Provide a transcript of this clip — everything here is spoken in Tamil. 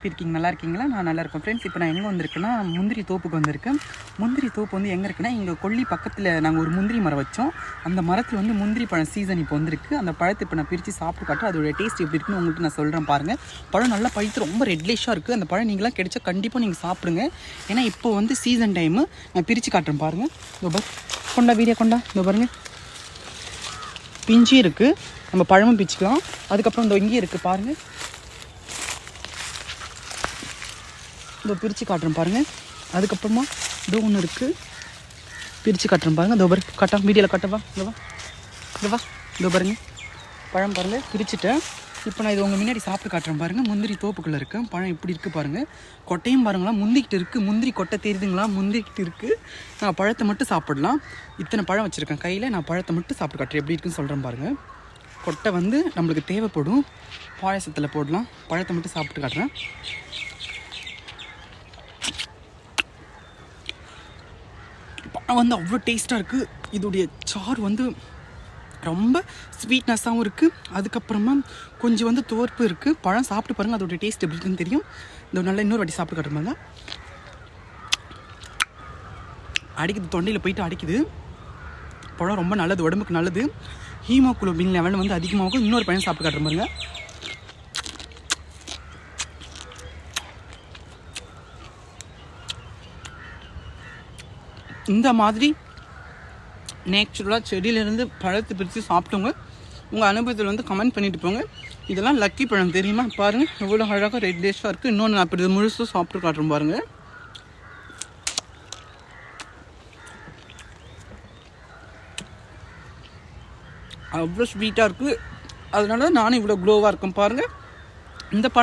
இருக்கீங்க நல்லா இருக்கீங்களா? நான் நல்லா இருக்கேன் ஃப்ரெண்ட்ஸ். இப்போ நான் எங்கே வந்திருக்கேன்னா முந்திரி தோப்புக்கு வந்திருக்கேன். முந்திரி தோப்பு வந்து எங்கே இருக்குன்னா இங்கே கொல்லி பக்கத்தில் நாங்கள் ஒரு முந்திரி மரம் வச்சோம். அந்த மரத்தில் வந்து முந்திரி பழம் சீசன் இப்போ வந்திருக்கு. அந்த பழத்தை இப்போ நான் பிரித்து சாப்பிட்டு காட்டுறேன். அதோட டேஸ்ட் எப்படி இருக்குன்னு உங்களுக்கு நான் சொல்கிறேன் பாருங்கள். பழம் நல்லா பழுத்து ரொம்ப ரெட்லிஷாக இருக்குது. அந்த பழம் நீங்களாம் கிடைச்சா கண்டிப்பாக நீங்கள் சாப்பிடுங்க. ஏன்னா இப்போ வந்து சீசன் டைமு. நான் பிரித்து காட்டுறேன் பாருங்கள். இதோ கொண்டா வீடியோ கொண்டா இதோ பாருங்கள், பிஞ்சி இருக்குது. நம்ம பழமும் பிச்சுக்கலாம். அதுக்கப்புறம் இந்த இங்கேயும் இருக்குது பாருங்கள். இதோ பிரித்து காட்டுறேன் பாருங்கள். அதுக்கப்புறமா இதோ ஒன்று இருக்குது, பிரித்து காட்டுறேன் பாருங்கள். இதோ பாரு காட்டா வீடியோவில் காட்டவா? இதோவா இதோவா இதோ பாருங்கள் பழம் பாருங்கள், பிரிச்சுட்டேன். இப்போ நான் இது உங்கள் முன்னாடி சாப்பிட்டு காட்டுறேன் பாருங்கள். முந்திரி தோப்புக்குள்ளே இருக்கேன். பழம் எப்படி இருக்குது பாருங்கள். கொட்டையும் பாருங்களா முந்திக்கிட்டு இருக்குது. முந்திரி கொட்டை தெரியுதுங்களா? முந்திக்கிட்டு இருக்குது. நான் பழத்தை மட்டும் சாப்பிடலாம். இத்தனை பழம் வச்சுருக்கேன் கையில். நான் பழத்தை மட்டும் சாப்பிட்டு காட்டுறேன் எப்படி இருக்குன்னு சொல்கிறேன் பாருங்கள். கொட்டை வந்து நம்மளுக்கு தேவைப்படும், பாயசத்தில் போடலாம். பழத்தை மட்டும் சாப்பிட்டு காட்டுறேன். பழம் வந்து அவ்வளோ டேஸ்ட்டாக இருக்குது. இதோடைய சாறு வந்து ரொம்ப ஸ்வீட்னஸாகவும் இருக்குது. அதுக்கப்புறமா கொஞ்சம் வந்து தோற்பு இருக்குது. பழம் சாப்பிட்டு பாருங்கள், அதோடைய டேஸ்ட் எப்படி இருக்குன்னு தெரியும். இந்த நல்லா இன்னொரு வாட்டி சாப்பிட்டு காட்டுறாங்க. அடிக்குது, தொண்டையில் போயிட்டு அடிக்குது. பழம் ரொம்ப நல்லது, உடம்புக்கு நல்லது. ஹீமோகுளோபின் லெவல் வந்து அதிகமாகும். இன்னொரு பழம் சாப்பிட்டு காட்டுற பாருங்க. இந்த மாதிரி நேச்சுரலாக செடியிலேருந்து பழத்தை பிரித்து சாப்பிட்டவங்க உங்கள் அனுபவத்தில் வந்து கமெண்ட் பண்ணிட்டு போங்க. இதெல்லாம் லக்கி பழம் தெரியுமா? பாருங்கள் எவ்வளோ அழகாக ரெட் டேஸ்ட்டாக இருக்குது. இன்னொன்று நான் அப்படி முழுசாக சாப்பிட்டு காட்டுறோம் பாருங்கள். அவ்வளோ ஸ்வீட்டாக இருக்குது. அதனால நானும் இவ்வளோ க்ளோவாக இருக்கேன் பாருங்கள். இந்த பழம்